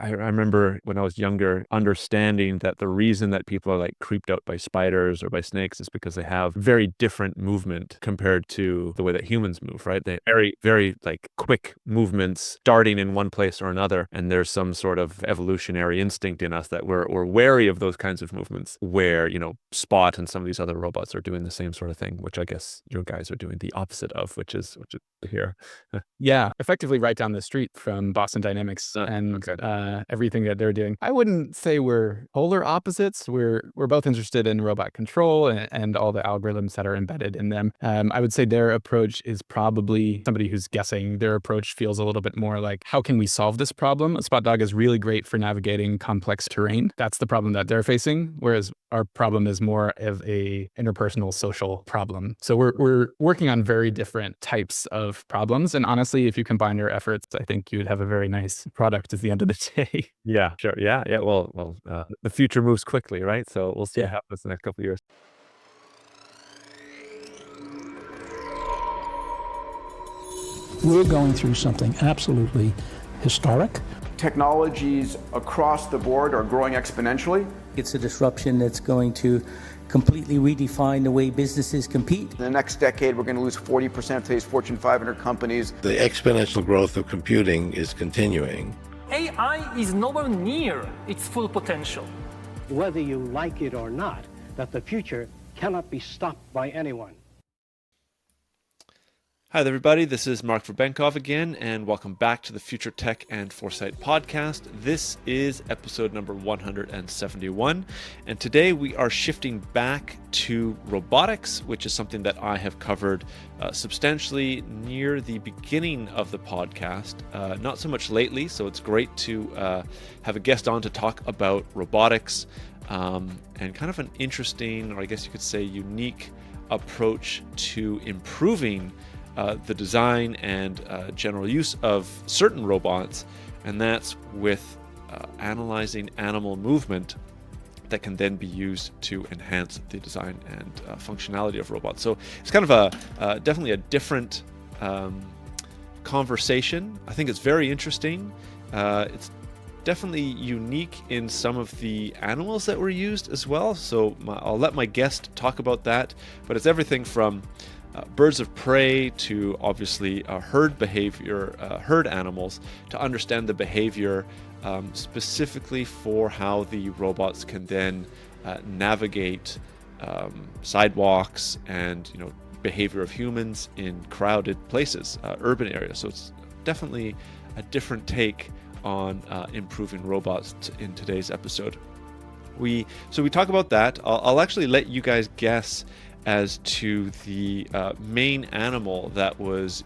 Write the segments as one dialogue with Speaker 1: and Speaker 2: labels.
Speaker 1: I remember when I was younger understanding that the reason that people are like creeped out by spiders or by snakes is because they have very different movement compared to the way that humans move, right? They very, very like quick movements starting in one place or another. And there's some sort of evolutionary instinct in us that we're wary of those kinds of movements where, Spot and some of these other robots are doing the same sort of thing, which I guess your guys are doing the opposite of, which is here.
Speaker 2: Yeah, effectively right down the street from Boston Dynamics and everything that they're doing. I wouldn't say we're polar opposites. We're both interested in robot control and all the algorithms that are embedded in them. I would say their approach is probably somebody who's guessing. Their approach feels a little bit more like, how can we solve this problem? A Spot Dog is really great for navigating complex terrain. That's the problem that they're facing, whereas our problem is more of a interpersonal social problem. So we're working on very different types of problems. And honestly, if you combine your efforts, I think you'd have a very nice product at the end of the day.
Speaker 1: Yeah, sure. Yeah. Well, the future moves quickly, right? So we'll see what happens in the next couple of years.
Speaker 3: We're going through something absolutely historic.
Speaker 4: Technologies across the board are growing exponentially.
Speaker 5: It's a disruption that's going to completely redefine the way businesses compete.
Speaker 4: In the next decade, we're going to lose 40% of today's Fortune 500 companies.
Speaker 6: The exponential growth of computing is continuing.
Speaker 7: AI is nowhere near its full potential.
Speaker 8: Whether you like it or not, that the future cannot be stopped by anyone.
Speaker 9: Hi there, everybody. This is Mark Verbenkov again, and welcome back to the Future Tech and Foresight podcast. This is episode number 171, and today we are shifting back to robotics, which is something that I have covered substantially near the beginning of the podcast. Not so much lately, so it's great to have a guest on to talk about robotics and kind of an interesting, or I guess you could say unique approach to improving the design and general use of certain robots, and that's with analyzing animal movement that can then be used to enhance the design and functionality of robots. So it's kind of definitely a different conversation. I think it's very interesting. It's definitely unique in some of the animals that were used as well. So I'll let my guest talk about that, but it's everything from birds of prey to obviously herd behavior, herd animals, to understand the behavior specifically for how the robots can then navigate sidewalks and behavior of humans in crowded places, urban areas. So it's definitely a different take on improving robots in today's episode. We talk about that. I'll actually let you guys guess as to the main animal that was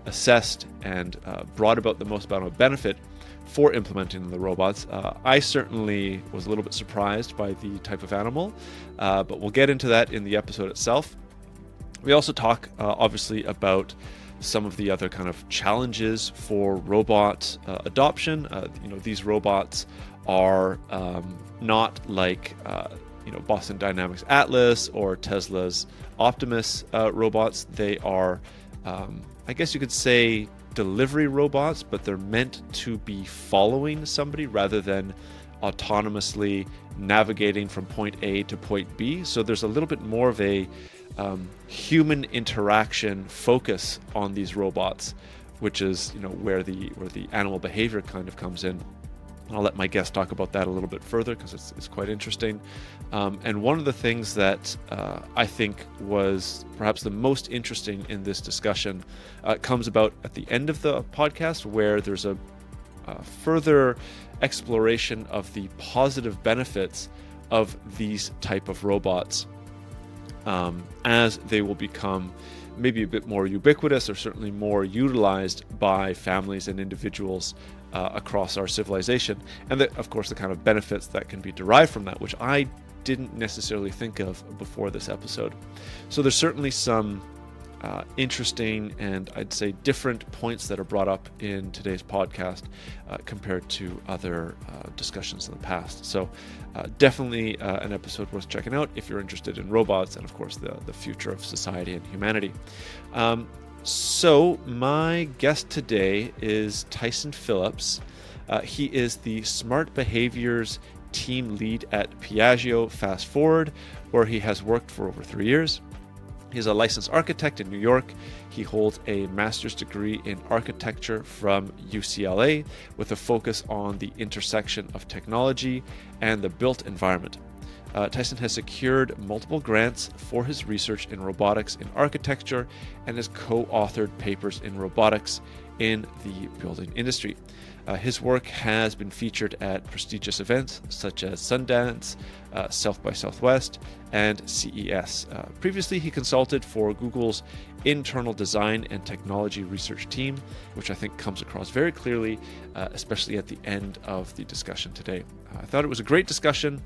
Speaker 9: assessed and brought about the most amount of benefit for implementing the robots. I certainly was a little bit surprised by the type of animal, but we'll get into that in the episode itself. We also talk obviously about some of the other kind of challenges for robot adoption. These robots are not like Boston Dynamics Atlas or Tesla's Optimus robots. They are, I guess you could say, delivery robots, but they're meant to be following somebody rather than autonomously navigating from point A to point B. So there's a little bit more of a human interaction focus on these robots, which is where the animal behavior kind of comes in. I'll let my guest talk about that a little bit further because it's quite interesting. And one of the things that I think was perhaps the most interesting in this discussion comes about at the end of the podcast, where there's a further exploration of the positive benefits of these type of robots as they will become maybe a bit more ubiquitous or certainly more utilized by families and individuals across our civilization, and of course the kind of benefits that can be derived from that, which I didn't necessarily think of before this episode. So there's certainly some interesting and I'd say different points that are brought up in today's podcast compared to other discussions in the past. So definitely an episode worth checking out if you're interested in robots and of course the future of society and humanity. So my guest today is Tyson Phillips. He is the smart behaviors team lead at Piaggio Fast Forward, where he has worked for over 3 years. He's a licensed architect in New York. He holds a master's degree in architecture from UCLA with a focus on the intersection of technology and the built environment. Tyson has secured multiple grants for his research in robotics in architecture and has co-authored papers in robotics in the building industry. His work has been featured at prestigious events such as Sundance, South by Southwest, and CES. Previously, he consulted for Google's internal design and technology research team, which I think comes across very clearly, especially at the end of the discussion today. I thought it was a great discussion.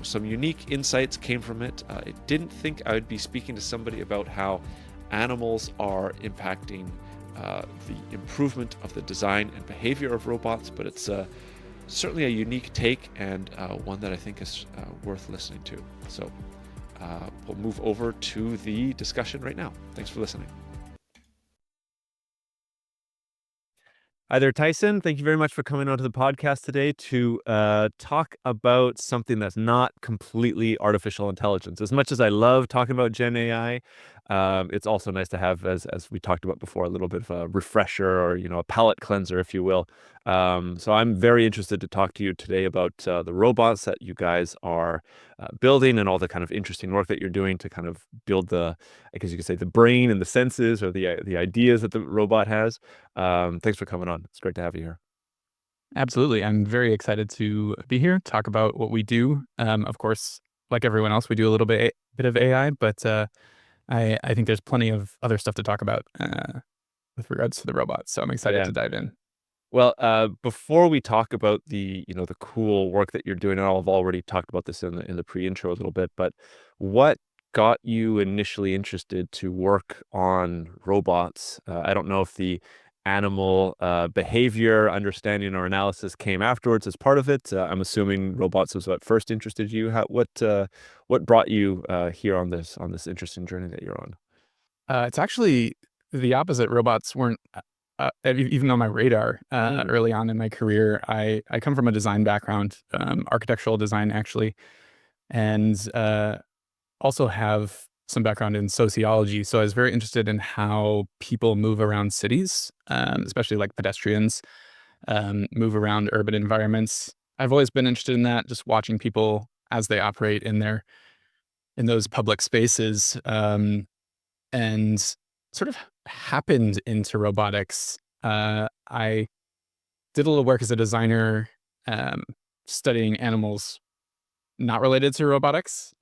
Speaker 9: Some unique insights came from it. I didn't think I would be speaking to somebody about how animals are impacting the improvement of the design and behavior of robots, but it's certainly a unique take and one that I think is worth listening to. So we'll move over to the discussion right now. Thanks for listening.
Speaker 1: Hi there, Tyson. Thank you very much for coming onto the podcast today to talk about something that's not completely artificial intelligence. As much as I love talking about Gen AI, it's also nice to have, as we talked about before, a little bit of a refresher or, a palate cleanser, if you will. So I'm very interested to talk to you today about the robots that you guys are building and all the kind of interesting work that you're doing to kind of build I guess you could say, the brain and the senses or the ideas that the robot has. Thanks for coming on. It's great to have you here.
Speaker 2: Absolutely. I'm very excited to be here, talk about what we do. Of course, like everyone else, we do a little bit of AI, but I think there's plenty of other stuff to talk about with regards to the robots. So I'm excited to dive in.
Speaker 1: Well, before we talk about the cool work that you're doing, and I've already talked about this in the pre-intro a little bit, but what got you initially interested to work on robots? I don't know if the animal behavior understanding or analysis came afterwards as part of it. I'm assuming robots was what first interested you. What brought you here on this interesting journey that you're on?
Speaker 2: It's actually the opposite. Robots weren't even on my radar early on in my career. I come from a design background, architectural design actually, and also have some background in sociology. So I was very interested in how people move around cities, especially like pedestrians move around urban environments. I've always been interested in that, just watching people as they operate in those public spaces, and sort of happened into robotics. I did a little work as a designer, studying animals not related to robotics,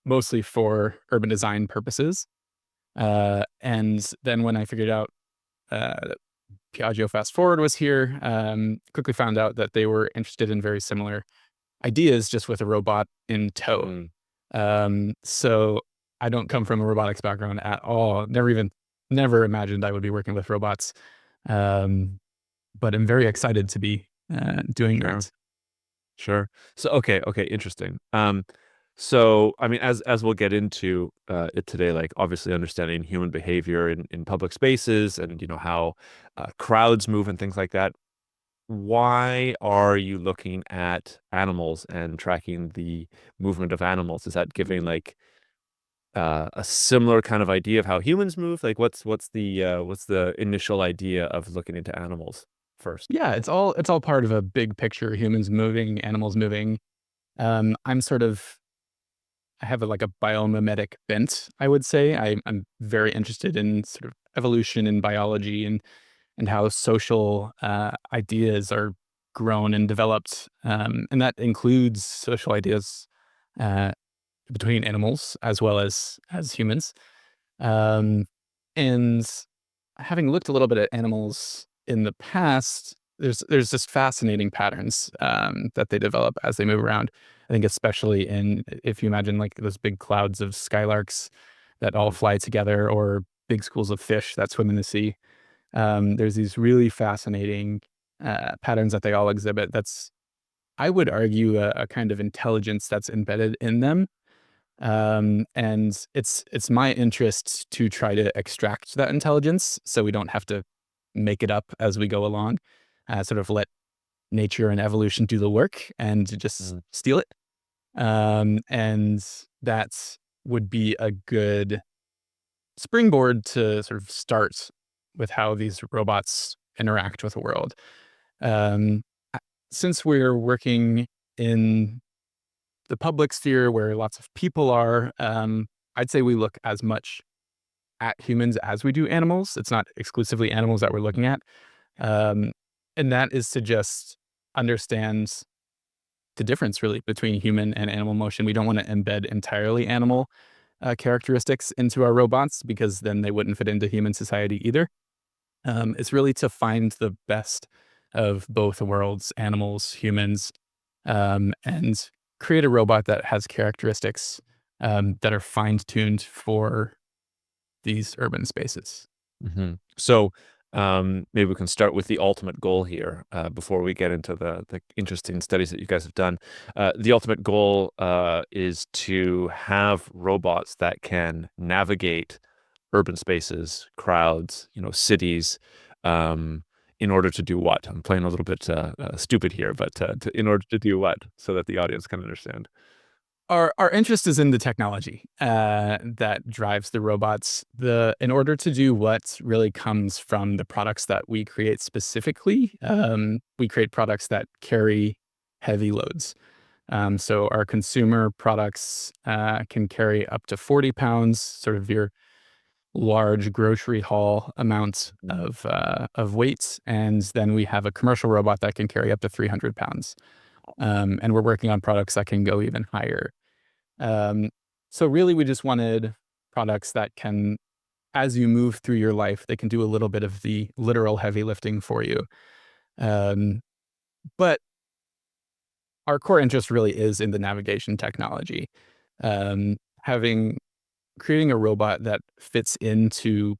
Speaker 2: mostly for urban design purposes. And then when I figured out that Piaggio Fast Forward was here, quickly found out that they were interested in very similar ideas, just with a robot in tow. So I don't come from a robotics background at all. Never imagined I would be working with robots. But I'm very excited to be doing that.
Speaker 1: Sure. So okay, interesting. So I mean, as we'll get into it today, like obviously understanding human behavior in public spaces and how crowds move and things like that. Why are you looking at animals and tracking the movement of animals? Is that giving like a similar kind of idea of how humans move? Like what's the initial idea of looking into animals first?
Speaker 2: Yeah, it's all part of a big picture: humans moving, animals moving. I have like a biomimetic bent, I would say. I'm very interested in sort of evolution in biology and how social ideas are grown and developed, and that includes social ideas between animals as well as humans. And having looked a little bit at animals in the past, there's just fascinating patterns that they develop as they move around. I think especially if you imagine like those big clouds of skylarks that all fly together, or big schools of fish that swim in the sea. There's these really fascinating patterns that they all exhibit. That's, I would argue, a kind of intelligence that's embedded in them. And it's my interest to try to extract that intelligence so we don't have to make it up as we go along. sort of let nature and evolution do the work and just steal it. And that would be a good springboard to sort of start with how these robots interact with the world. Since we're working in the public sphere where lots of people are, I'd say we look as much at humans as we do animals. It's not exclusively animals that we're looking at. And that is to just understand the difference really between human and animal motion. We don't want to embed entirely animal characteristics into our robots because then they wouldn't fit into human society either. It's really to find the best of both worlds, animals, humans, and create a robot that has characteristics that are fine-tuned for these urban spaces.
Speaker 1: So maybe we can start with the ultimate goal here before we get into the interesting studies that you guys have done. The ultimate goal is to have robots that can navigate urban spaces, crowds, cities, in order to do what? I'm playing a little bit stupid here, but in order to do what? So that the audience can understand.
Speaker 2: Our interest is in the technology that drives the robots. In order to do what really comes from the products that we create specifically, we create products that carry heavy loads. So our consumer products can carry up to 40 pounds, sort of your large grocery haul amount of weight. And then we have a commercial robot that can carry up to 300 pounds. And we're working on products that can go even higher. So really, we just wanted products that can, as you move through your life, they can do a little bit of the literal heavy lifting for you. But our core interest really is in the navigation technology. Creating a robot that fits into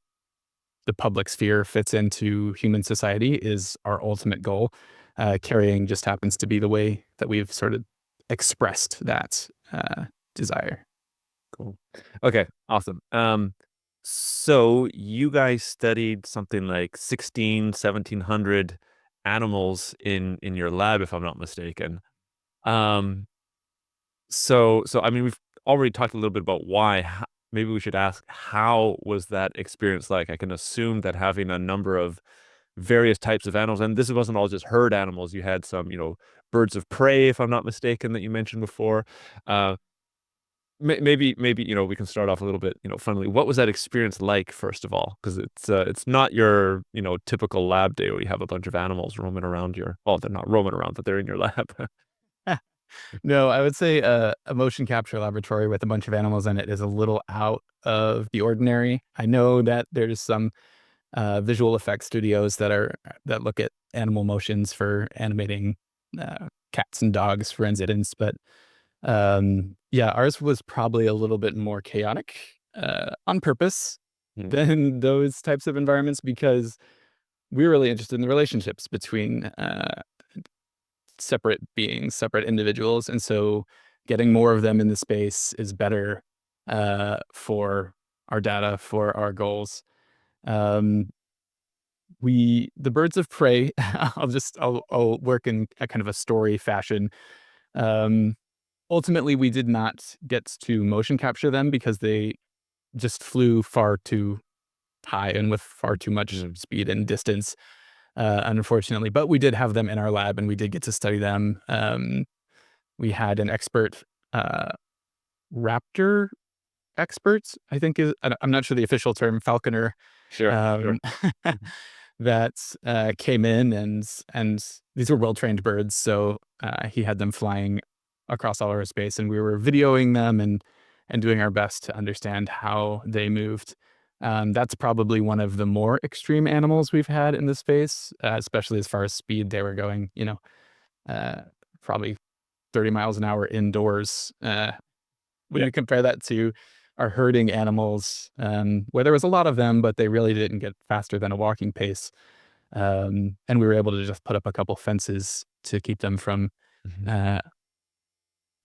Speaker 2: the public sphere, fits into human society is our ultimate goal. Carrying just happens to be the way that we've sort of expressed that desire.
Speaker 1: Cool. Okay, awesome. So you guys studied something like 1700 animals in your lab, if I'm not mistaken. So I mean, we've already talked a little bit about why. Maybe we should ask, how was that experience like? I can assume that having a number of various types of animals, and this wasn't all just herd animals. You had some, birds of prey, if I'm not mistaken, that you mentioned before. Maybe we can start off a little bit funnily. What was that experience like, first of all? Because it's not your typical lab day where you have a bunch of animals roaming around they're not roaming around, but they're in your lab.
Speaker 2: No, I would say a motion capture laboratory with a bunch of animals in it is a little out of the ordinary. I know that there's some visual effects studios that look at animal motions for animating cats and dogs, for instance, but yeah, ours was probably a little bit more chaotic on purpose than those types of environments, because we're really interested in the relationships between separate beings, separate individuals. And so getting more of them in the space is better for our data, for our goals. The birds of prey, I'll work in a kind of a story fashion. Ultimately, we did not get to motion capture them because they just flew far too high and with far too much speed and distance, unfortunately. But we did have them in our lab, and we did get to study them. We had an expert, raptor expert, I think I'm not sure the official term, falconer.
Speaker 1: Sure.
Speaker 2: That came in, and these were well-trained birds, so he had them flying across all our space, and we were videoing them and doing our best to understand how they moved. That's probably one of the more extreme animals we've had in the space, especially as far as speed. They were going, probably 30 miles an hour indoors. When you compare that to our herding animals, where there was a lot of them, but they really didn't get faster than a walking pace. And we were able to just put up a couple fences to keep them from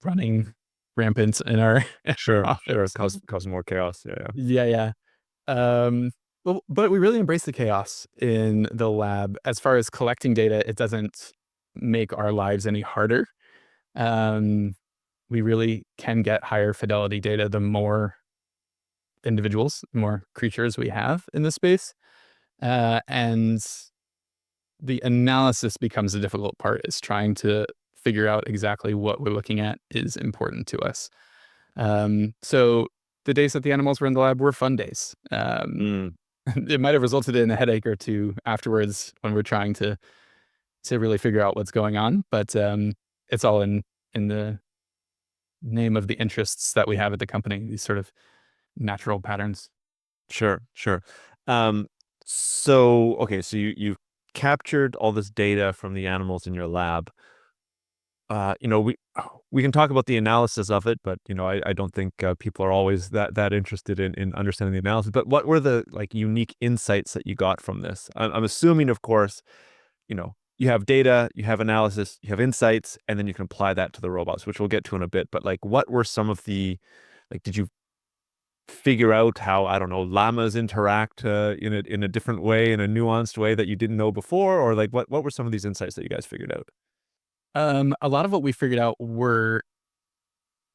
Speaker 2: running rampant in our
Speaker 1: Sure. Causing more chaos. Yeah.
Speaker 2: Yeah. Well, but we really embrace the chaos in the lab. As far as collecting data, it doesn't make our lives any harder. We really can get higher fidelity data the more individuals, more creatures we have in this space. And the analysis becomes the difficult part, is trying to figure out exactly what we're looking at is important to us. So the days that the animals were in the lab were fun days. It might have resulted in a headache or two afterwards when we're trying to really figure out what's going on, but it's all in the name of the interests that we have at the company, these sort of natural patterns.
Speaker 1: Sure, sure. So okay, so you've captured all this data from the animals in your lab. We can talk about the analysis of it, but I don't think people are always that interested in understanding the analysis. But what were the unique insights that you got from this? I'm assuming, of course, you have data, you have analysis, you have insights, and then you can apply that to the robots, which we'll get to in a bit. But what were some of the did you figure out how, I don't know, llamas interact in a different way, in a nuanced way that you didn't know before, or what were some of these insights that you guys figured out?
Speaker 2: A lot of what we figured out were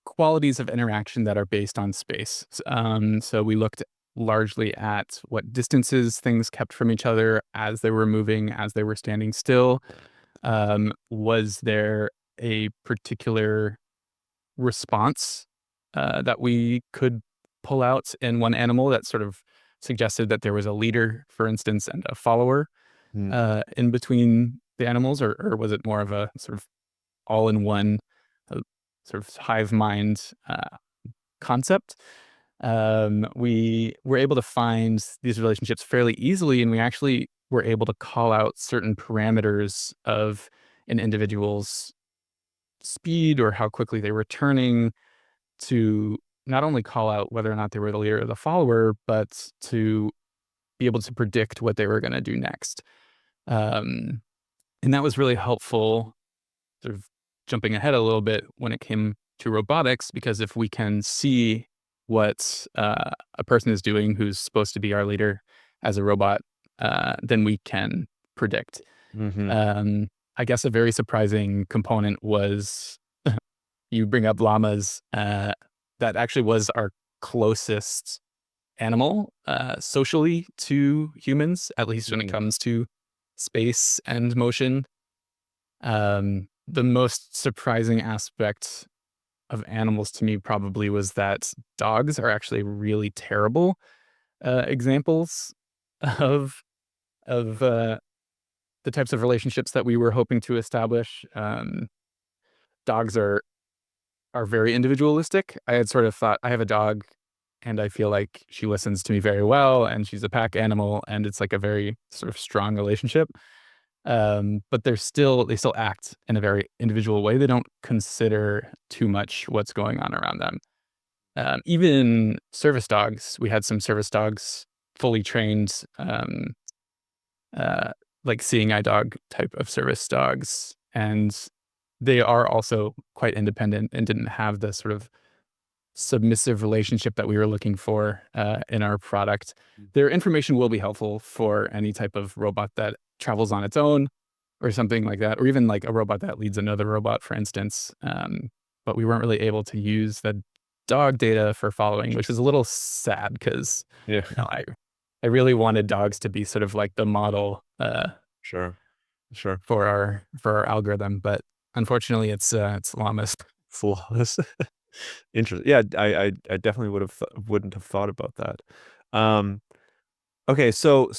Speaker 2: qualities of interaction that are based on space. So we looked largely at what distances things kept from each other as they were moving, as they were standing still. Was there a particular response that we could pull out in one animal that sort of suggested that there was a leader, for instance, and a follower in between the animals, or was it more of a sort of all-in-one sort of hive mind concept? We were able to find these relationships fairly easily, and we actually were able to call out certain parameters of an individual's speed or how quickly they were turning, to not only call out whether or not they were the leader or the follower, but to be able to predict what they were going to do next. And that was really helpful, sort of jumping ahead a little bit when it came to robotics, because if we can see what a person is doing who's supposed to be our leader as a robot, then we can predict. I guess a very surprising component was you bring up llamas. That actually was our closest animal socially to humans, at least when it comes to space and motion. The most surprising aspect of animals to me probably was that dogs are actually really terrible examples of the types of relationships that we were hoping to establish. Dogs are very individualistic. I had sort of thought, I have a dog and I feel like she listens to me very well, and she's a pack animal, and it's like a very sort of strong relationship. But they still act in a very individual way. They don't consider too much what's going on around them. Even service dogs, we had some service dogs, fully trained, like seeing eye dog type of service dogs, and they are also quite independent and didn't have the sort of submissive relationship that we were looking for in our product. Their information will be helpful for any type of robot that travels on its own or something like that, or even like a robot that leads another robot, for instance. But we weren't really able to use the dog data for following, which is a little sad, because I really wanted dogs to be sort of like the model
Speaker 1: Sure.
Speaker 2: for our algorithm, but unfortunately it's llamas.
Speaker 1: Flawless. Interesting. Yeah, I definitely wouldn't have thought about that. Okay, so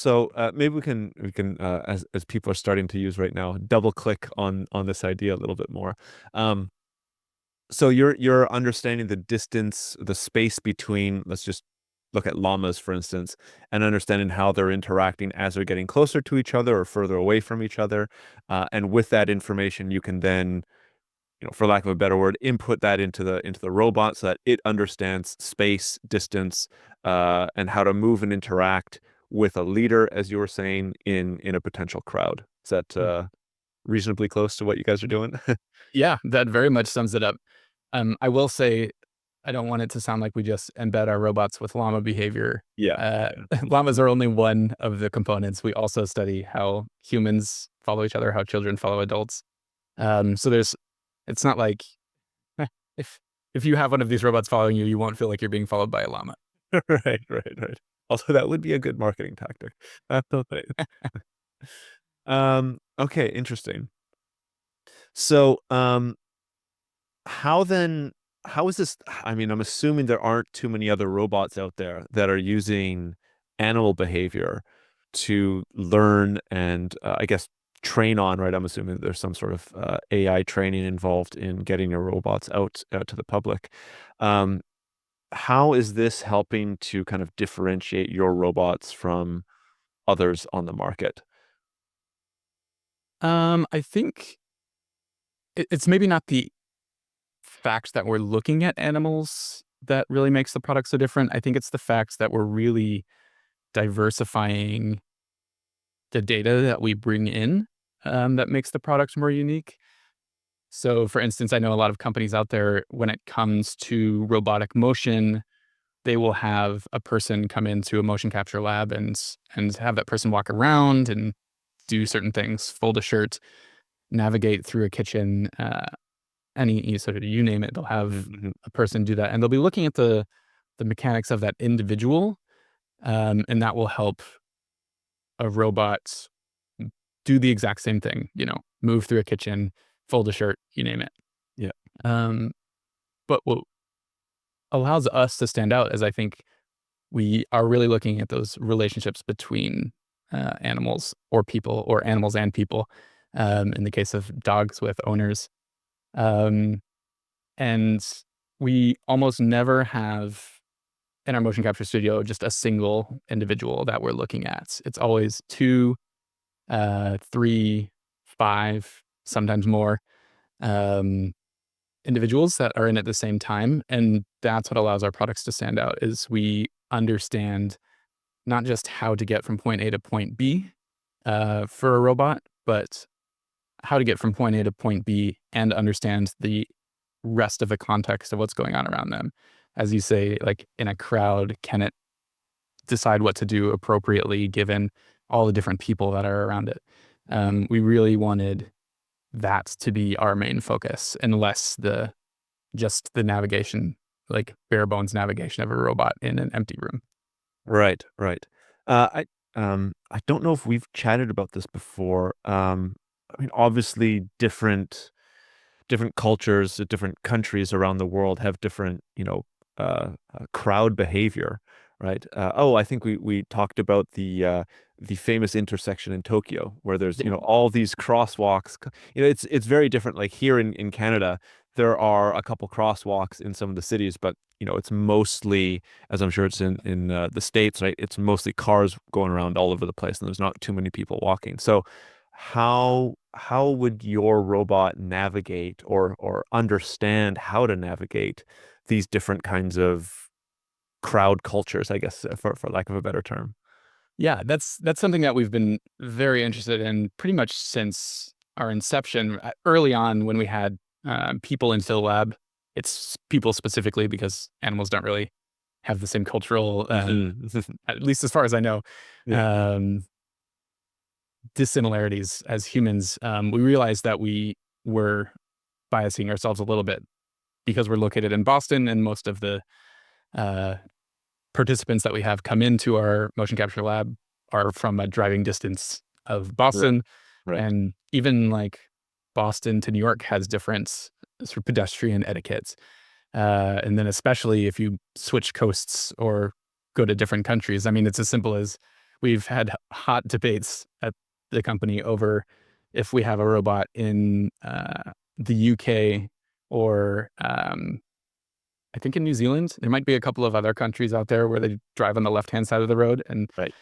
Speaker 1: maybe we can as people are starting to use right now, double click on this idea a little bit more. So you're understanding the distance, the space between, let's just look at llamas, for instance, and understanding how they're interacting as they're getting closer to each other or further away from each other. And with that information, you can then, for lack of a better word, input that into the robot so that it understands space, distance, and how to move and interact with a leader, as you were saying, in a potential crowd. Is that reasonably close to what you guys are doing?
Speaker 2: Yeah, that very much sums it up. I will say I don't want it to sound like we just embed our robots with llama behavior.
Speaker 1: Yeah.
Speaker 2: Llamas are only one of the components. We also study how humans follow each other, how children follow adults. So it's not like if you have one of these robots following you, you won't feel like you're being followed by a llama.
Speaker 1: Right. Also, that would be a good marketing tactic. That's the thing. Okay, interesting. So, how is this? I mean, I'm assuming there aren't too many other robots out there that are using animal behavior to learn and, I guess, train on, right? I'm assuming there's some sort of AI training involved in getting your robots out to the public. How is this helping to kind of differentiate your robots from others on the market?
Speaker 2: I think it's maybe not the fact that we're looking at animals that really makes the product so different. I think it's the fact that we're really diversifying the data that we bring in that makes the product more unique. So, for instance, I know a lot of companies out there, when it comes to robotic motion, they will have a person come into a motion capture lab and have that person walk around and do certain things, fold a shirt, navigate through a kitchen, any sort of, you name it, they'll have a person do that, and they'll be looking at the mechanics of that individual, and that will help a robot do the exact same thing. Move through a kitchen, fold a shirt, you name it.
Speaker 1: Yeah.
Speaker 2: But what allows us to stand out is, I think, we are really looking at those relationships between animals or people, or animals and people. In the case of dogs with owners. And we almost never have in our motion capture studio just a single individual that we're looking at. It's always 2, 3, 5, sometimes more individuals that are in at the same time. And that's what allows our products to stand out, is we understand not just how to get from point A to point B for a robot, but how to get from point A to point B and understand the rest of the context of what's going on around them. As you say, like in a crowd, can it decide what to do appropriately given all the different people that are around it? We really wanted that to be our main focus, and less just the navigation, like bare bones navigation of a robot in an empty room.
Speaker 1: Right. I don't know if we've chatted about this before. I mean, obviously, different cultures, different countries around the world have different, crowd behavior, right? I think we talked about the famous intersection in Tokyo where there's, all these crosswalks. It's very different. Like here in Canada, there are a couple crosswalks in some of the cities, but it's mostly, as I'm sure it's in the States, right? It's mostly cars going around all over the place, and there's not too many people walking. So how would your robot navigate or understand how to navigate these different kinds of crowd cultures, I guess, for lack of a better term?
Speaker 2: Yeah, that's something that we've been very interested in pretty much since our inception. Early on, when we had people in Phil Lab, it's people specifically because animals don't really have the same cultural, at least as far as I know,
Speaker 1: Yeah.
Speaker 2: dissimilarities as humans. We realized that we were biasing ourselves a little bit because we're located in Boston, and most of the participants that we have come into our motion capture lab are from a driving distance of Boston.
Speaker 1: Right.
Speaker 2: And even like Boston to New York has different sort of pedestrian etiquettes. And then especially if you switch coasts or go to different countries. I mean, it's as simple as we've had hot debates at the company over if we have a robot in the UK or I think in New Zealand. There might be a couple of other countries out there where they drive on the left-hand side of the road, and
Speaker 1: Right.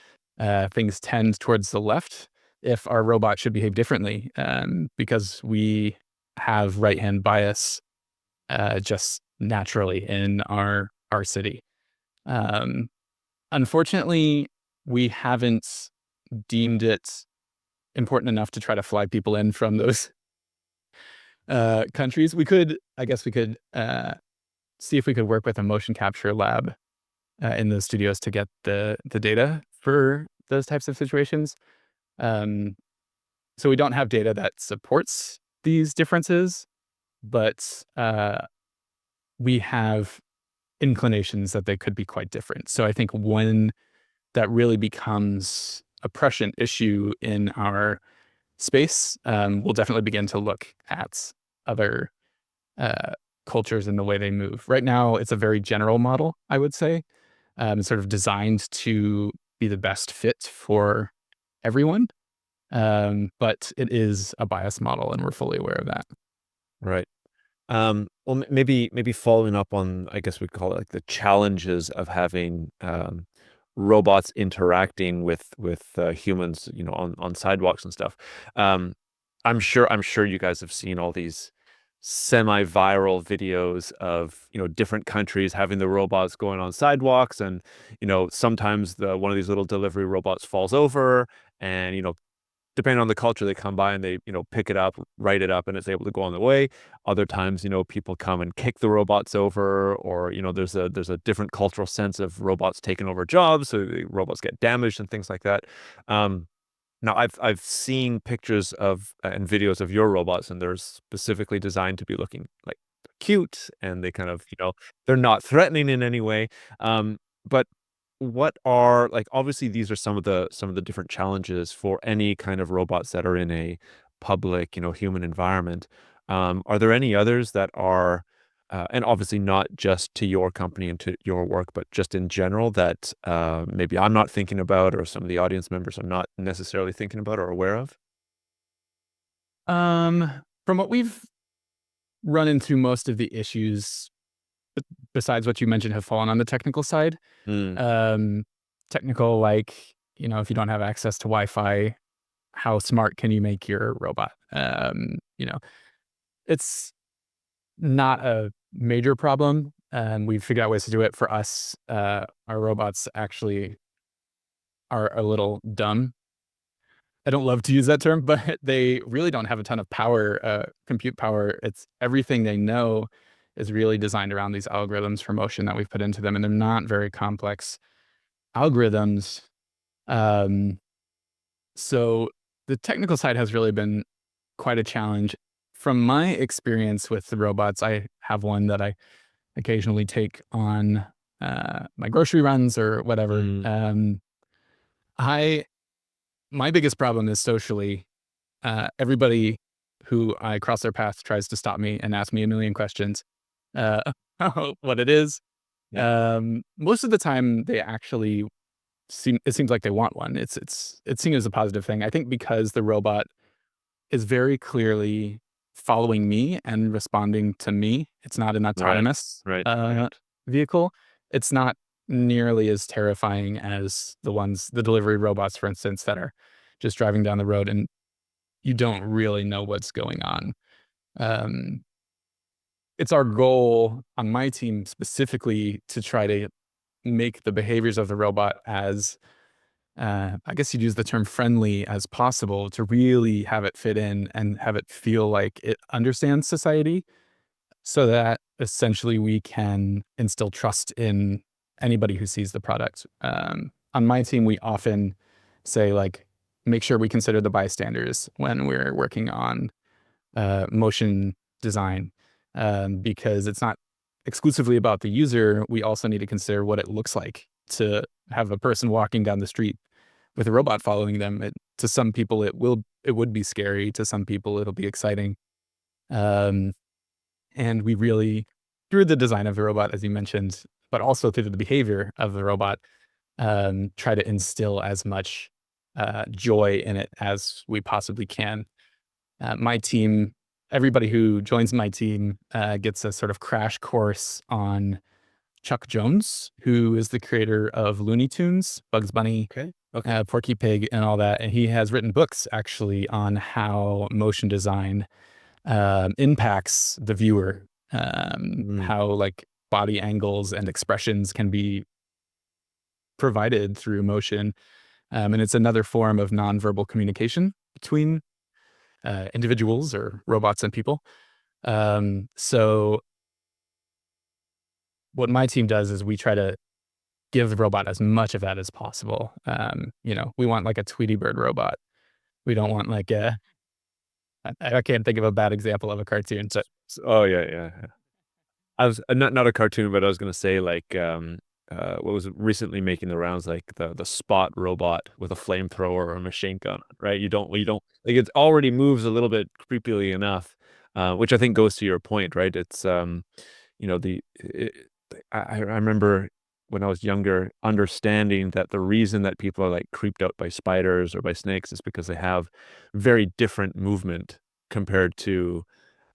Speaker 2: Things tend towards the left. If our robot should behave differently, because we have right-hand bias just naturally in our city. Unfortunately, we haven't deemed it important enough to try to fly people in from those countries. I guess we could see if we could work with a motion capture lab in the studios to get the data for those types of situations. So we don't have data that supports these differences, but we have inclinations that they could be quite different. So I think when that really becomes a prescient issue in our space, we'll definitely begin to look at other cultures and the way they move. Right now, it's a very general model, I would say, sort of designed to be the best fit for everyone. But it is a bias model, and we're fully aware of that.
Speaker 1: Right. Well, maybe following up on, I guess we call it like the challenges of having robots interacting with humans, on sidewalks and stuff. I'm sure you guys have seen all these semi-viral videos of different countries having the robots going on sidewalks, and sometimes one of these little delivery robots falls over, and depending on the culture, they come by and they, pick it up, write it up, and it's able to go on the way. Other times, people come and kick the robots over, or, there's a different cultural sense of robots taking over jobs, so the robots get damaged and things like that. Now, I've seen pictures of and videos of your robots, and they're specifically designed to be looking like cute, and they kind of, they're not threatening in any way. But what are, like, obviously these are some of the different challenges for any kind of robots that are in a public, human environment. Are there any others that are, and obviously not just to your company and to your work, but just in general that maybe I'm not thinking about, or some of the audience members are not necessarily thinking about or aware of?
Speaker 2: From what we've run into, most of the issues, besides what you mentioned, have fallen on the technical side. Technical, like, if you don't have access to Wi-Fi, how smart can you make your robot? It's not a major problem. We've figured out ways to do it. For us, our robots actually are a little dumb. I don't love to use that term, but they really don't have a ton of power, compute power. It's everything they know is really designed around these algorithms for motion that we've put into them, and they're not very complex algorithms. So the technical side has really been quite a challenge. From my experience with the robots, I have one that I occasionally take on my grocery runs or whatever. My biggest problem is socially. Everybody who I cross their path tries to stop me and ask me a million questions. What it is. Most of the time, they actually it seems like they want one. It's seen as a positive thing. I think because the robot is very clearly following me and responding to me. It's not an autonomous
Speaker 1: Right.
Speaker 2: vehicle. It's not nearly as terrifying as the delivery robots, for instance, that are just driving down the road and you don't really know what's going on. It's our goal on my team specifically to try to make the behaviors of the robot as, I guess you'd use the term friendly as possible, to really have it fit in and have it feel like it understands society, so that essentially we can instill trust in anybody who sees the product. On my team, we often say, like, make sure we consider the bystanders when we're working on motion design, because it's not exclusively about the user. We also need to consider what it looks like to have a person walking down the street with a robot following them. To some people, it would be scary. To some people, it'll be exciting. And we really, through the design of the robot, as you mentioned, but also through the behavior of the robot, try to instill as much joy in it as we possibly can. My team, everybody who joins my team gets a sort of crash course on Chuck Jones, who is the creator of Looney Tunes, Bugs Bunny, Porky Pig, and all that. And he has written books actually on how motion design impacts the viewer, how, like, body angles and expressions can be provided through motion. And it's another form of nonverbal communication between individuals or robots and people. So what my team does is we try to give the robot as much of that as possible. We want like a Tweety Bird robot. We don't want like I can't think of a bad example of a cartoon.
Speaker 1: Oh yeah. I was not a cartoon, but I was gonna say like what was recently making the rounds, like the Spot robot with a flamethrower or a machine gun, right? You don't like, it already moves a little bit creepily enough, which I think goes to your point, right? It's I remember when I was younger understanding that the reason that people are like creeped out by spiders or by snakes is because they have very different movement compared to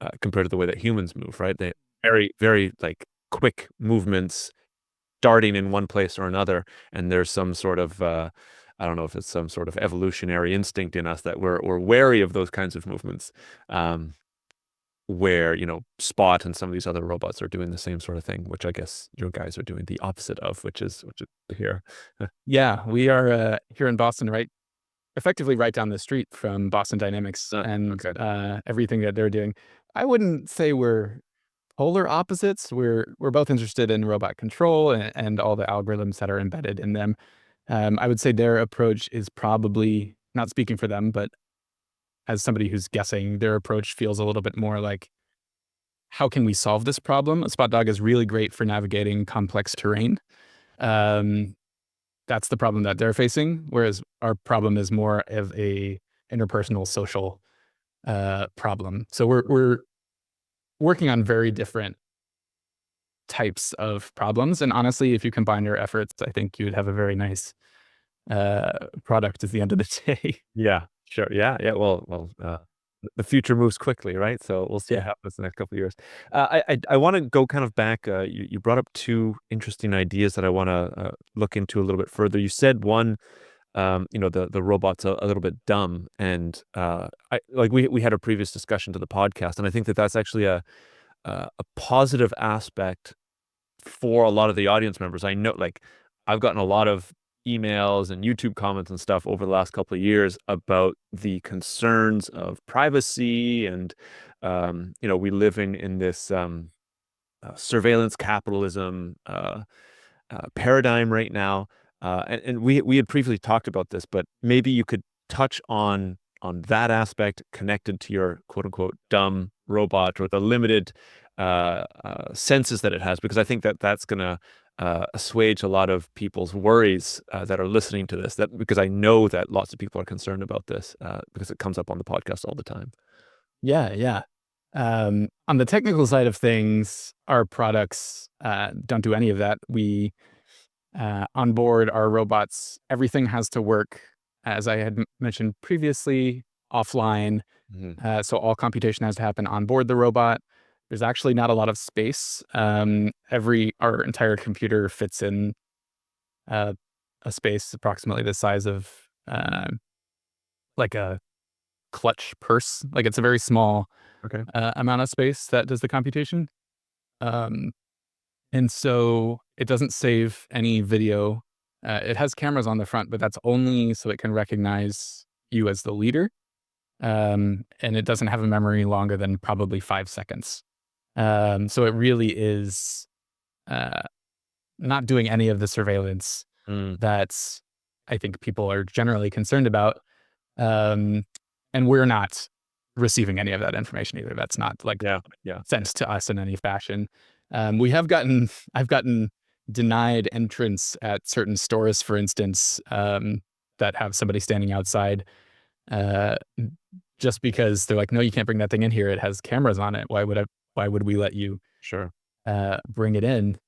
Speaker 1: the way that humans move, right? They very like quick movements, darting in one place or another, and there's some sort of I don't know if it's some sort of evolutionary instinct in us that we're wary of those kinds of movements. Where Spot and some of these other robots are doing the same sort of thing, which I guess your guys are doing the opposite of, which is here.
Speaker 2: Yeah, we are here in Boston, effectively right down the street from Boston Dynamics and everything that they're doing. I wouldn't say we're polar opposites. We're both interested in robot control and all the algorithms that are embedded in them. I would say their approach is probably, not speaking for them, but as somebody who's guessing, their approach feels a little bit more like, how can we solve this problem? A Spot Dog is really great for navigating complex terrain. That's the problem that they're facing, whereas our problem is more of a interpersonal social problem. So we're working on very different types of problems. And honestly, if you combine your efforts, I think you'd have a very nice product at the end of the day.
Speaker 1: Yeah, sure. Yeah. Well, the future moves quickly, right? So we'll see what happens in the next couple of years. I want to go kind of back. You brought up two interesting ideas that I want to look into a little bit further. You said one, the robot's a little bit dumb, and we had a previous discussion to the podcast, and I think that that's actually a positive aspect for a lot of the audience members. I know, like, I've gotten a lot of emails and YouTube comments and stuff over the last couple of years about the concerns of privacy, and we live in this surveillance capitalism paradigm right now, and we had previously talked about this, but maybe you could touch on that aspect connected to your quote unquote dumb robot, or the limited senses that it has, because I think that that's going to assuage a lot of people's worries that are listening to this, because I know that lots of people are concerned about this because it comes up on the podcast all the time.
Speaker 2: Yeah. On the technical side of things, our products don't do any of that. We onboard our robots, everything has to work, as I had mentioned previously, offline. So all computation has to happen on board the robot. There's actually not a lot of space. Our entire computer fits in a space approximately the size of like a clutch purse. Like, it's a very small amount of space that does the computation. And so it doesn't save any video. It has cameras on the front, but that's only so it can recognize you as the leader. And it doesn't have a memory longer than probably 5 seconds. So it really is not doing any of the surveillance that I think people are generally concerned about. And we're not receiving any of that information either. That's not sent to us in any fashion. I've gotten denied entrance at certain stores, for instance, that have somebody standing outside, just because they're like, no, you can't bring that thing in here. It has cameras on it. Why would we let you bring it in?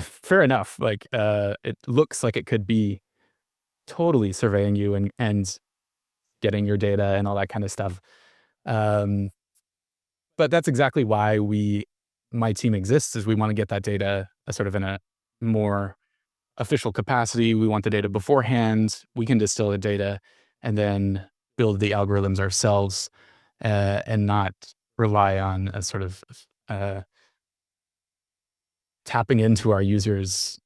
Speaker 2: Fair enough. Like, it looks like it could be totally surveying you and getting your data and all that kind of stuff. But that's exactly why my team exists, is we want to get that data sort of in a more official capacity. We want the data beforehand. We can distill the data and then build the algorithms ourselves, and not rely on a sort of tapping into our users'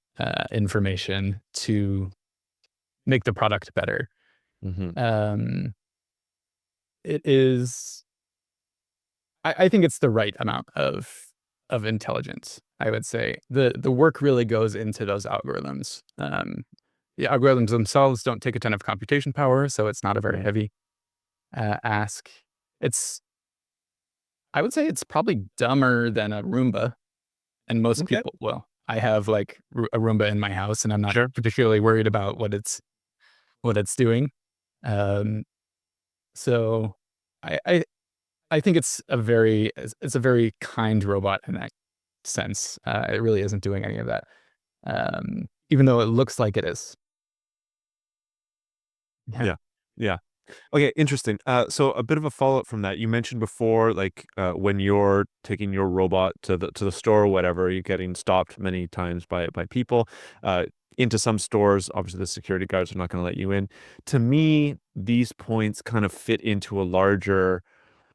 Speaker 2: information to make the product better. It is, I think it's the right amount of of intelligence, I would say. The work really goes into those algorithms. The algorithms themselves don't take a ton of computation power, so it's not a very heavy ask. I would say it's probably dumber than a Roomba, and most people, well, I have like a Roomba in my house, and I'm not particularly worried about what it's doing. So I think it's a very kind robot in that sense. It really isn't doing any of that, even though it looks like it is.
Speaker 1: Yeah. Okay, interesting. So a bit of a follow-up from that. You mentioned before, like when you're taking your robot to the store or whatever, you're getting stopped many times by people. Into some stores, obviously the security guards are not going to let you in. To me, these points kind of fit into a larger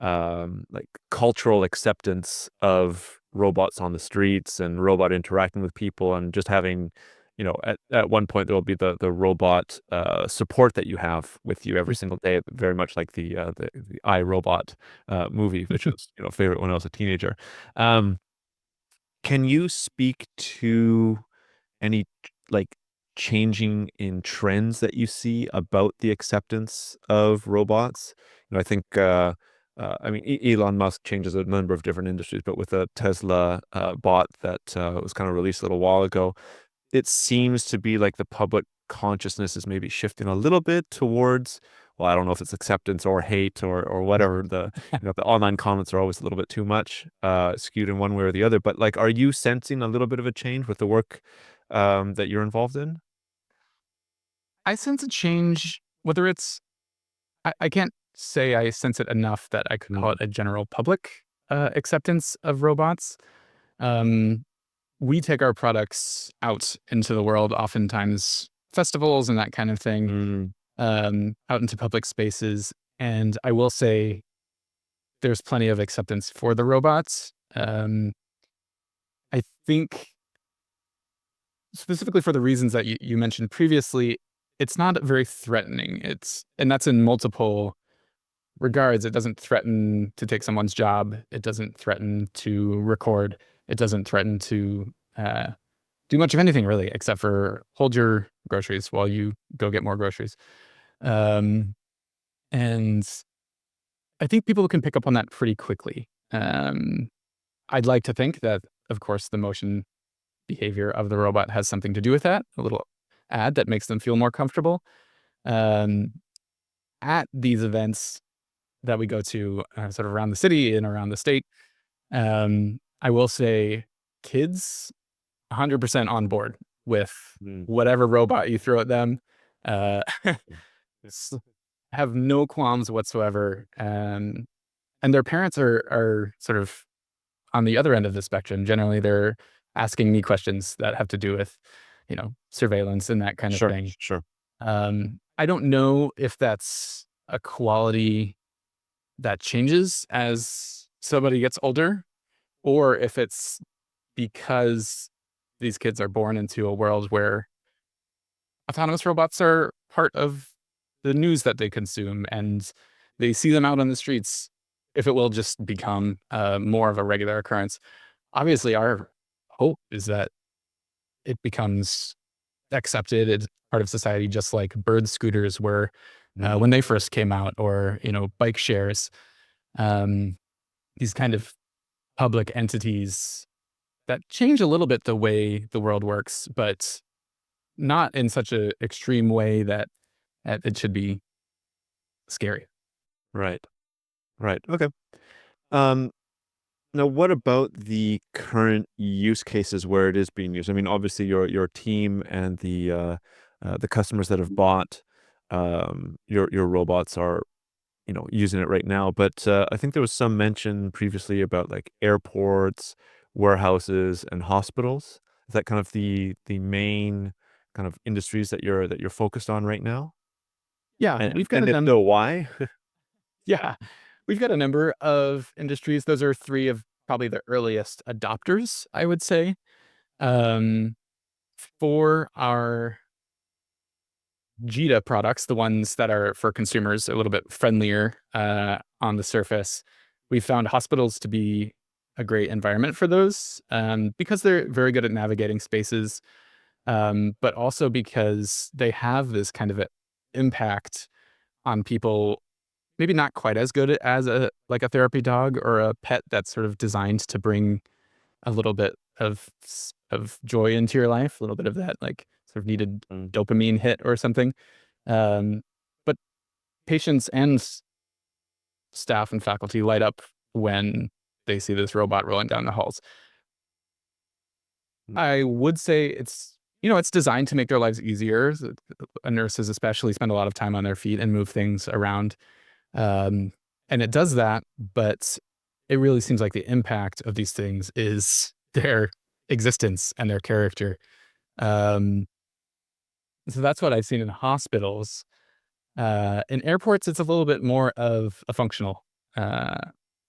Speaker 1: like cultural acceptance of robots on the streets and robot interacting with people and just having, at one point there will be the robot support that you have with you every single day, very much like the iRobot movie, which was a favorite when I was a teenager. Can you speak to any like changing in trends that you see about the acceptance of robots? I think I mean, Elon Musk changes a number of different industries, but with a Tesla bot that was kind of released a little while ago, it seems to be like the public consciousness is maybe shifting a little bit towards, well, I don't know if it's acceptance or hate or whatever. The online comments are always a little bit too much skewed in one way or the other. But like, are you sensing a little bit of a change with the work that you're involved in?
Speaker 2: I sense a change, whether it's, I can't say I sense it enough that I could call it a general public acceptance of robots. We take our products out into the world, oftentimes festivals and that kind of thing, out into public spaces. And I will say there's plenty of acceptance for the robots. I think specifically for the reasons that you mentioned previously, it's not very threatening. And that's in multiple regards. It doesn't threaten to take someone's job. It doesn't threaten to record. It doesn't threaten to do much of anything really, except for hold your groceries while you go get more groceries. And I think people can pick up on that pretty quickly. I'd like to think that, of course, the motion behavior of the robot has something to do with that, a little ad that makes them feel more comfortable. At these events that we go to sort of around the city and around the state, I will say kids 100% on board with whatever robot you throw at them. Have no qualms whatsoever. And their parents are sort of on the other end of the spectrum. Generally, they're asking me questions that have to do with, surveillance and that kind of thing.
Speaker 1: Sure.
Speaker 2: I don't know if that's a quality that changes as somebody gets older, or if it's because these kids are born into a world where autonomous robots are part of the news that they consume and they see them out on the streets. If it will just become more of a regular occurrence. Obviously, our hope is that it becomes accepted as part of society, just like bird scooters were when they first came out, or bike shares. These kind of public entities that change a little bit the way the world works, but not in such an extreme way that it should be scary.
Speaker 1: Right. Okay. Now, what about the current use cases where it is being used? I mean, obviously, your team and the customers that have bought your robots are using it right now. But I think there was some mention previously about like airports, warehouses, and hospitals. Is that kind of the main kind of industries that you're focused on right now?
Speaker 2: Yeah,
Speaker 1: And
Speaker 2: we've got
Speaker 1: and
Speaker 2: a
Speaker 1: if
Speaker 2: number.
Speaker 1: so, why?
Speaker 2: Yeah, we've got a number of industries. Those are three of probably the earliest adopters, I would say. Um, for our JITA products, the ones that are for consumers, a little bit friendlier on the surface, we found hospitals to be a great environment for those, because they're very good at navigating spaces, but also because they have this kind of impact on people, maybe not quite as good as a therapy dog or a pet that's sort of designed to bring a little bit of joy into your life, a little bit of that like sort of needed dopamine hit or something. But patients and staff and faculty light up when they see this robot rolling down the halls. I would say it's designed to make their lives easier. Nurses especially spend a lot of time on their feet and move things around. And it does that, but it really seems like the impact of these things is their existence and their character. So that's what I've seen in hospitals. In airports, it's a little bit more of a functional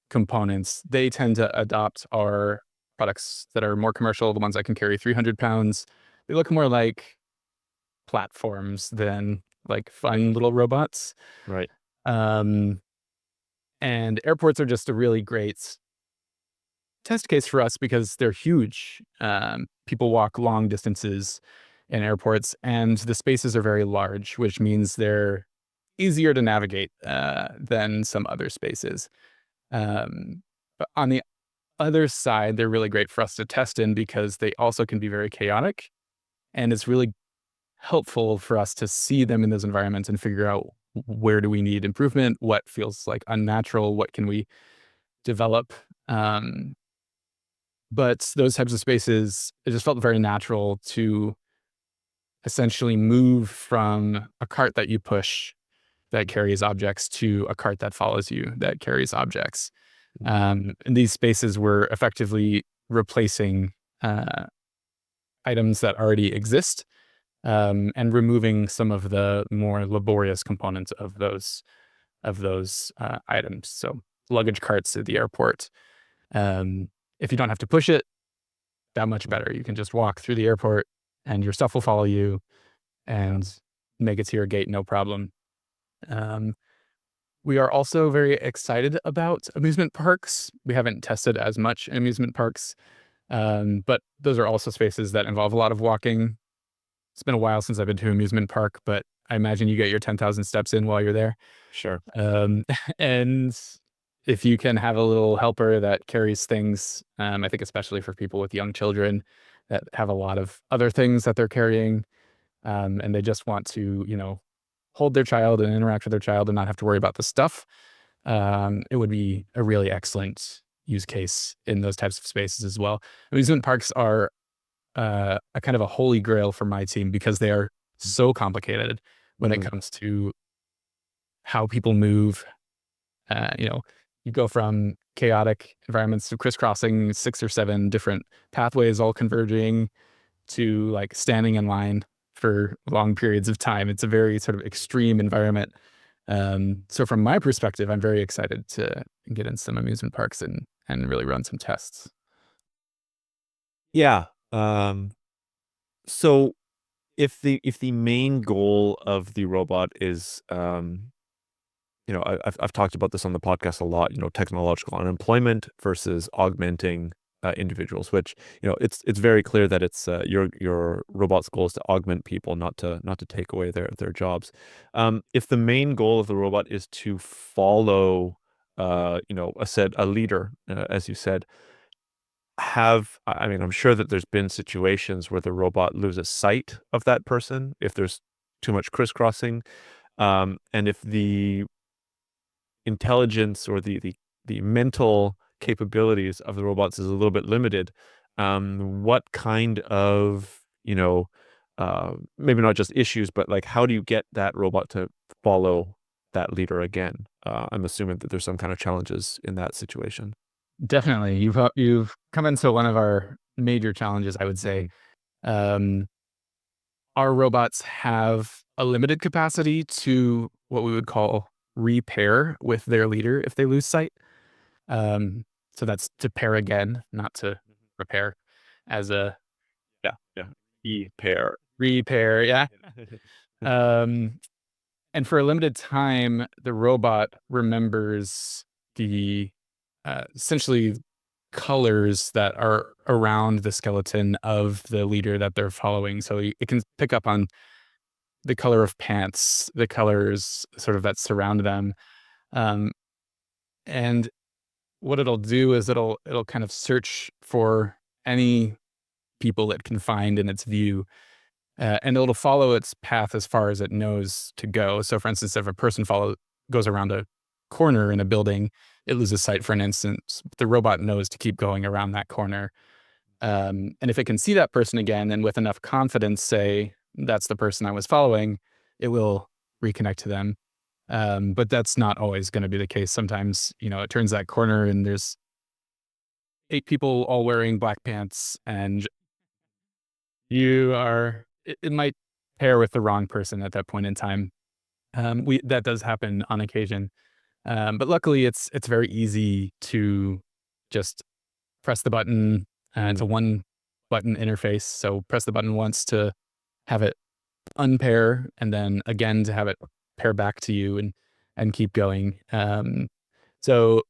Speaker 2: components. They tend to adopt our products that are more commercial, the ones that can carry 300 pounds. They look more like platforms than like fun little robots.
Speaker 1: Right.
Speaker 2: And airports are just a really great test case for us because they're huge. People walk long distances in airports, and the spaces are very large, which means they're easier to navigate than some other spaces. But on the other side, they're really great for us to test in because they also can be very chaotic, and it's really helpful for us to see them in those environments and figure out where do we need improvement, what feels like unnatural, what can we develop. But those types of spaces, it just felt very natural to essentially move from a cart that you push that carries objects to a cart that follows you that carries objects. And these spaces were effectively replacing items that already exist, and removing some of the more laborious components of those items. So luggage carts at the airport. If you don't have to push it, that much better. You can just walk through the airport and your stuff will follow you and make it to your gate, no problem. We are also very excited about amusement parks. We haven't tested as much in amusement parks, but those are also spaces that involve a lot of walking. It's been a while since I've been to an amusement park, but I imagine you get your 10,000 steps in while you're there.
Speaker 1: Sure.
Speaker 2: And if you can have a little helper that carries things, I think especially for people with young children that have a lot of other things that they're carrying, and they just want to, hold their child and interact with their child and not have to worry about the stuff, it would be a really excellent use case in those types of spaces as well. Amusement parks are a kind of a holy grail for my team because they are so complicated when it comes to how people move. You go from chaotic environments to crisscrossing 6 or 7 different pathways all converging to like standing in line for long periods of time. It's a very sort of extreme environment. So from my perspective, I'm very excited to get in some amusement parks and really run some tests.
Speaker 1: Yeah. So if the main goal of the robot is, I've talked about this on the podcast a lot, technological unemployment versus augmenting individuals, which, it's very clear that it's your robot's goal is to augment people, not to take away their jobs. If the main goal of the robot is to follow, a leader, as you said, I'm sure that there's been situations where the robot loses sight of that person if there's too much crisscrossing, and if the intelligence or the mental capabilities of the robots is a little bit limited, what kind of, maybe not just issues, but like how do you get that robot to follow that leader again? I'm assuming that there's some kind of challenges in that situation.
Speaker 2: Definitely. You've come into one of our major challenges, I would say. Our robots have a limited capacity to what we would call repair with their leader if they lose sight. So that's to pair again, not to repair as a
Speaker 1: Yeah. Repair.
Speaker 2: repair. Yeah. And for a limited time, the robot remembers the essentially colors that are around the skeleton of the leader that they're following. So it can pick up on the color of pants, the colors sort of that surround them. And what it'll do is it'll kind of search for any people it can find in its view, and it'll follow its path as far as it knows to go. So, for instance, if a person goes around a corner in a building, it loses sight for an instant. The robot knows to keep going around that corner. And if it can see that person again and with enough confidence say, that's the person I was following, it will reconnect to them. But that's not always going to be the case. Sometimes, it turns that corner and there's 8 people all wearing black pants, and it might pair with the wrong person at that point in time. That does happen on occasion. But luckily it's very easy to just press the button, and it's a one button interface. So press the button once to have it unpair, and then again to have it pair back to you and keep going. So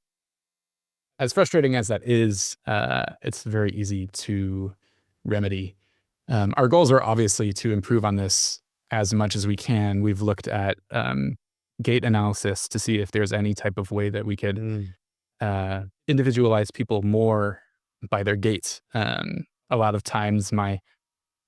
Speaker 2: as frustrating as that is, it's very easy to remedy. Our goals are obviously to improve on this as much as we can. We've looked at gait analysis to see if there's any type of way that we could individualize people more by their gait. A lot of times my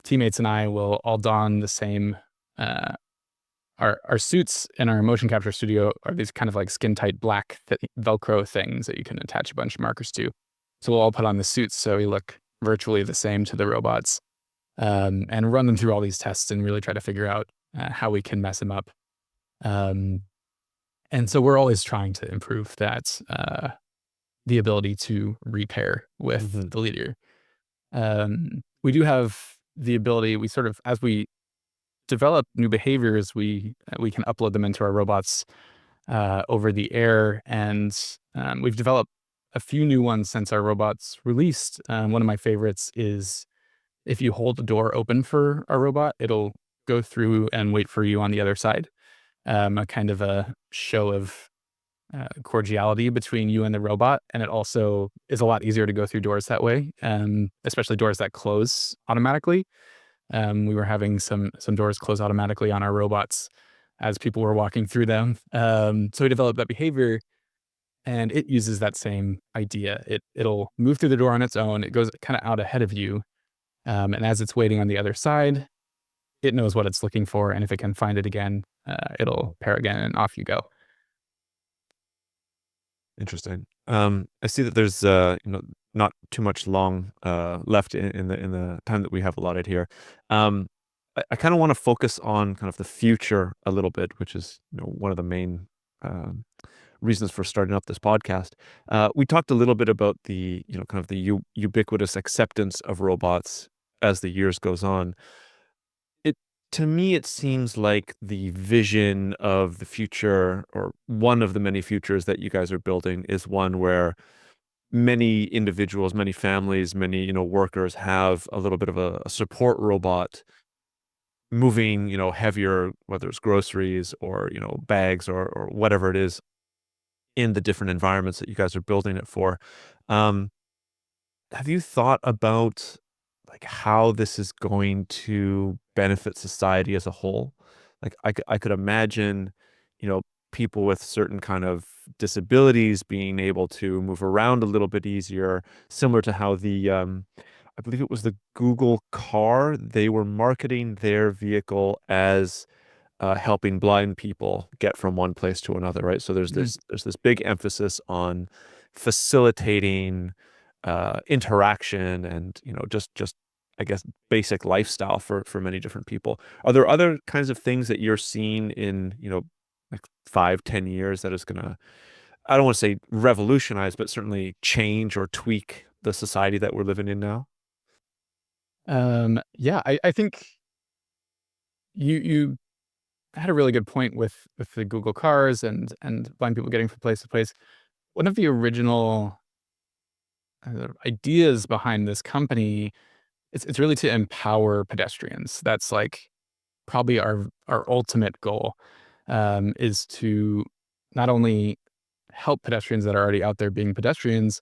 Speaker 2: teammates and I will all don the same, our suits in our motion capture studio are these kind of like skin tight black Velcro things that you can attach a bunch of markers to. So we'll all put on the suits so we look virtually the same to the robots, and run them through all these tests and really try to figure out how we can mess them up. And so we're always trying to improve that, the ability to repair with the leader. We do have the ability, we sort of, as we develop new behaviors, we can upload them into our robots over the air. And we've developed a few new ones since our robots released. One of my favorites is if you hold the door open for a robot, it'll go through and wait for you on the other side. A kind of a show of cordiality between you and the robot. And it also is a lot easier to go through doors that way, especially doors that close automatically. We were having some doors close automatically on our robots as people were walking through them. So we developed that behavior, and it uses that same idea. It'll move through the door on its own. It goes kind of out ahead of you. And as it's waiting on the other side, it knows what it's looking for. And if it can find it again, it'll pair again and off you go.
Speaker 1: Interesting. I see that there's not too much long left in the time that we have allotted here. I kind of want to focus on kind of the future a little bit, which is one of the main reasons for starting up this podcast. We talked a little bit about the kind of the ubiquitous acceptance of robots as the years goes on. To me, it seems like the vision of the future, or one of the many futures that you guys are building, is one where many individuals, many families, many workers have a little bit of a support robot moving heavier, whether it's groceries or bags or whatever it is, in the different environments that you guys are building it for. Have you thought about how this is going to benefit society as a whole? I could imagine, people with certain kind of disabilities being able to move around a little bit easier, similar to how I believe it was the Google car, they were marketing their vehicle as helping blind people get from one place to another, right? So there's this big emphasis on facilitating interaction and just I guess basic lifestyle for many different people. Are there other kinds of things that you're seeing in 5-10 years that is gonna, I don't want to say revolutionize, but certainly change or tweak the society that we're living in now?
Speaker 2: Yeah, I think you had a really good point with the Google cars and blind people getting from place to place. One of the original ideas behind this company, it's really to empower pedestrians. That's probably our ultimate goal, is to not only help pedestrians that are already out there being pedestrians,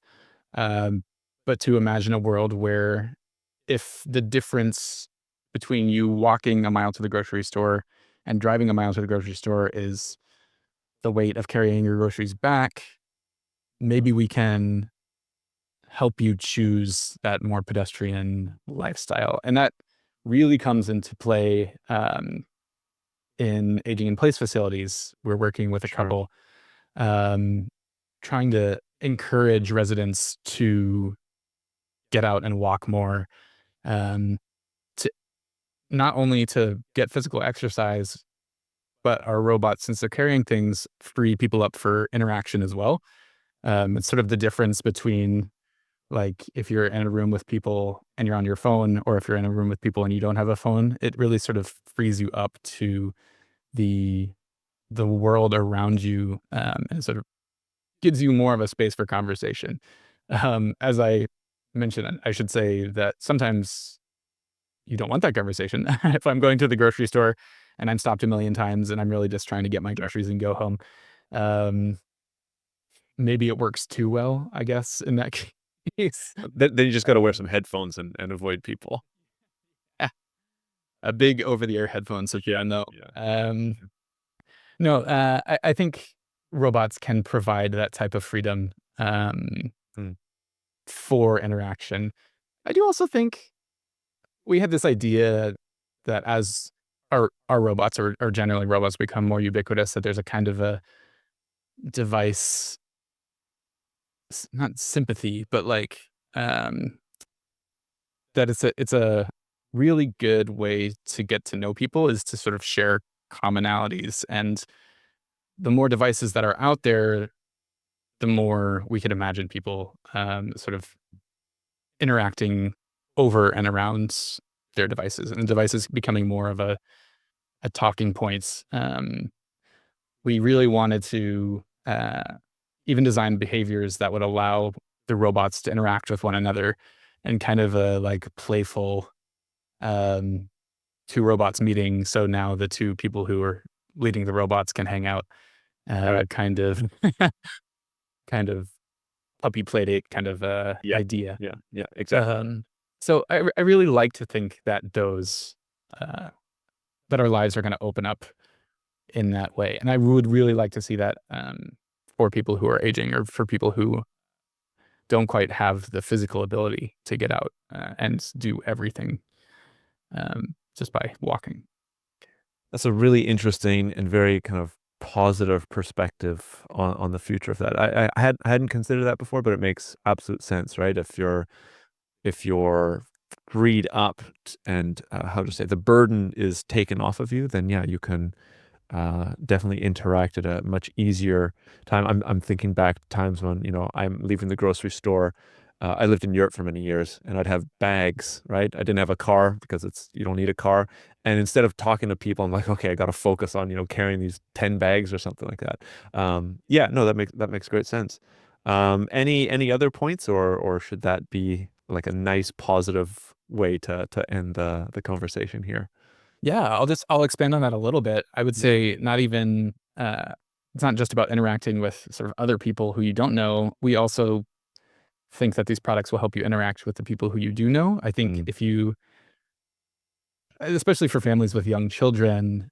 Speaker 2: but to imagine a world where if the difference between you walking a mile to the grocery store and driving a mile to the grocery store is the weight of carrying your groceries back, maybe we can help you choose that more pedestrian lifestyle. And that really comes into play in aging in place facilities. We're working with a couple trying to encourage residents to get out and walk more, to not only to get physical exercise, but our robots, since they're carrying things, free people up for interaction as well. It's sort of the difference between, like, if you're in a room with people and you're on your phone, or if you're in a room with people and you don't have a phone, it really sort of frees you up to the world around you, and sort of gives you more of a space for conversation. As I mentioned, I should say that sometimes you don't want that conversation. If I'm going to the grocery store and I'm stopped a million times and I'm really just trying to get my groceries and go home, maybe it works too well, I guess, in that case.
Speaker 1: Then you just got to wear some headphones and avoid people.
Speaker 2: A big over-the-air headphone. So yeah, no. No, I think robots can provide that type of freedom for interaction. I do also think we had this idea that as our robots, or generally robots, become more ubiquitous, that there's a kind of a device, not sympathy, but like that it's a really good way to get to know people is to sort of share commonalities. And the more devices that are out there, the more we could imagine people sort of interacting over and around their devices, and the devices becoming more of a talking point. We really wanted to even design behaviors that would allow the robots to interact with one another in kind of a like playful two robots meeting. So now the two people who are leading the robots can hang out, kind of kind of puppy play date kind of idea.
Speaker 1: Yeah, exactly.
Speaker 2: So I really like to think that those that our lives are going to open up in that way, and I would really like to see that for people who are aging, or for people who don't quite have the physical ability to get out and do everything just by walking.
Speaker 1: That's a really interesting and very kind of positive perspective on the future of that. I hadn't considered that before, but it makes absolute sense, right? If you're freed up and how to say, the burden is taken off of you, then yeah, you can definitely interact at a much easier time. I'm thinking back to times when, I'm leaving the grocery store. I lived in Europe for many years, and I'd have bags, right? I didn't have a car because you don't need a car. And instead of talking to people, I'm like, okay, I got to focus on, carrying these 10 bags or something like that. Yeah, no, that makes great sense. Any other points, or should that be like a nice positive way to end the conversation here?
Speaker 2: Yeah, I'll expand on that a little bit. I would say not even it's not just about interacting with sort of other people who you don't know. We also think that these products will help you interact with the people who you do know. I think if you, especially for families with young children,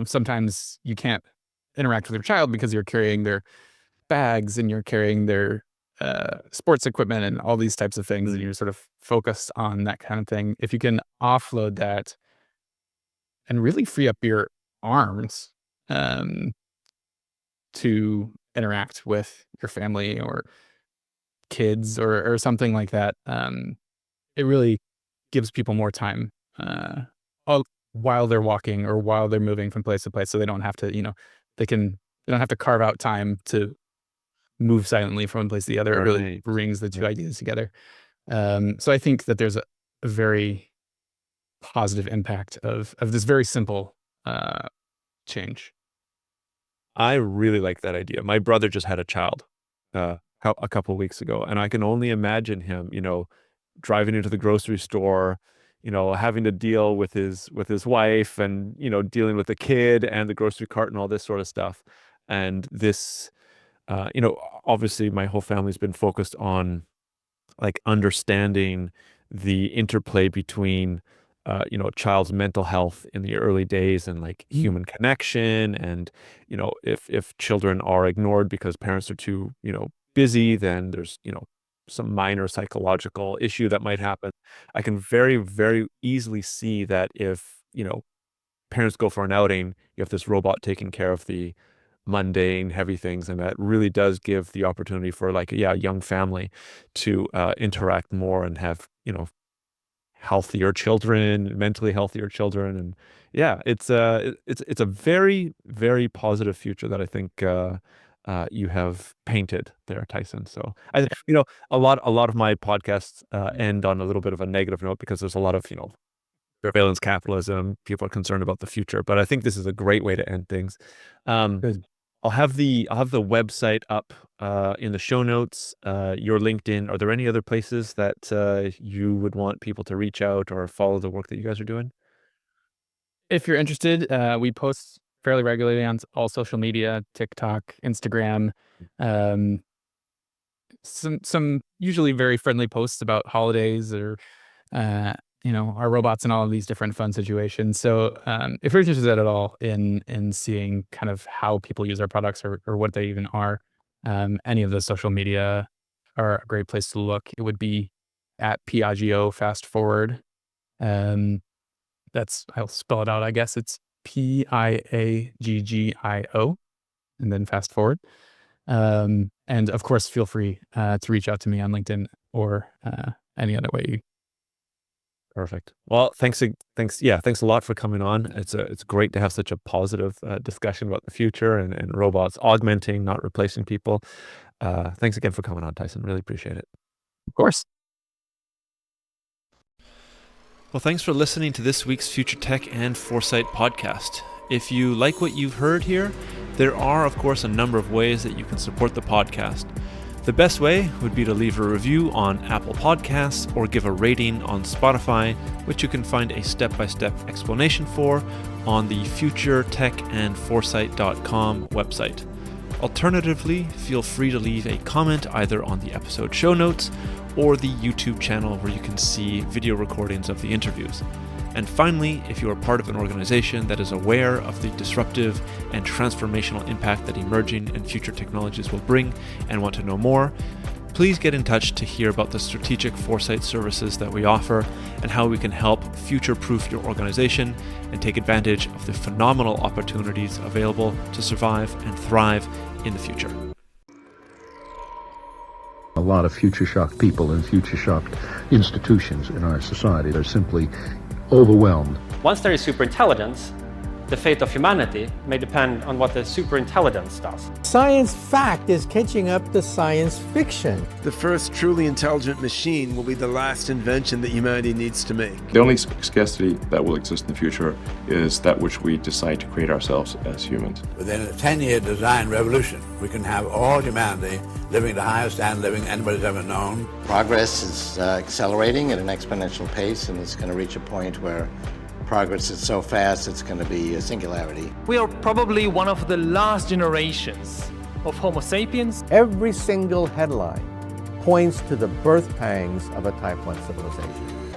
Speaker 2: sometimes you can't interact with your child because you're carrying their bags and you're carrying their sports equipment and all these types of things, and you're sort of focused on that kind of thing. If you can offload that and really free up your arms to interact with your family or kids or something like that, it really gives people more time while they're walking or while they're moving from place to place, so they don't have to, they don't have to carve out time to move silently from one place to the other. It really brings the two ideas together. So I think that there's a very positive impact of this very simple change.
Speaker 1: I really like that idea. My brother just had a child a couple of weeks ago, and I can only imagine him, driving into the grocery store, having to deal with his wife, and dealing with the kid and the grocery cart and all this sort of stuff. And this obviously my whole family's been focused on like understanding the interplay between a child's mental health in the early days and like human connection. And, if children are ignored because parents are too, busy, then there's, some minor psychological issue that might happen. I can very, very easily see that if, parents go for an outing, you have this robot taking care of the mundane, heavy things, and that really does give the opportunity for like, a young family to interact more and have, healthier children, mentally healthier children. And it's a very, very positive future that I think you have painted there, Tyson. So a lot of my podcasts end on a little bit of a negative note because there's a lot of surveillance capitalism. People are concerned about the future, but I think this is a great way to end things.
Speaker 2: Good.
Speaker 1: I'll have the website up in the show notes. Your LinkedIn. Are there any other places that you would want people to reach out or follow the work that you guys are doing?
Speaker 2: If you're interested, we post fairly regularly on all social media, TikTok, Instagram. Some usually very friendly posts about holidays or our robots and all of these different fun situations. So if you're interested at all in seeing kind of how people use our products or what they even are, any of the social media are a great place to look. It would be at Piaggio Fast Forward. I'll spell it out, I guess. It's Piaggio and then Fast Forward. And of course, feel free to reach out to me on LinkedIn or any other way.
Speaker 1: Perfect. Well, thanks a lot for coming on. It's great to have such a positive discussion about the future and robots augmenting, not replacing people. Thanks again for coming on, Tyson. Really appreciate it.
Speaker 2: Of course.
Speaker 9: Well, thanks for listening to this week's Future Tech and Foresight podcast. If you like what you've heard here, there are, of course, a number of ways that you can support the podcast. The best way would be to leave a review on Apple Podcasts or give a rating on Spotify, which you can find a step-by-step explanation for on the futuretechandforesight.com website. Alternatively, feel free to leave a comment either on the episode show notes or the YouTube channel where you can see video recordings of the interviews. And finally, if you are part of an organization that is aware of the disruptive and transformational impact that emerging and future technologies will bring and want to know more, please get in touch to hear about the strategic foresight services that we offer and how we can help future-proof your organization and take advantage of the phenomenal opportunities available to survive and thrive in the future.
Speaker 10: A lot of future-shocked people and future-shocked institutions in our society are simply overwhelmed.
Speaker 11: Once there is superintelligence, the fate of humanity may depend on what the superintelligence does.
Speaker 12: Science fact is catching up to science fiction.
Speaker 13: The first truly intelligent machine will be the last invention that humanity needs to make.
Speaker 14: The only scarcity that will exist in the future is that which we decide to create ourselves as humans.
Speaker 15: Within a 10-year design revolution, we can have all humanity living the highest standard of living anybody's ever known.
Speaker 16: Progress is accelerating at an exponential pace, and it's going to reach a point where progress is so fast it's going to be a singularity.
Speaker 7: We are probably one of the last generations of Homo sapiens.
Speaker 12: Every single headline points to the birth pangs of a Type 1 civilization.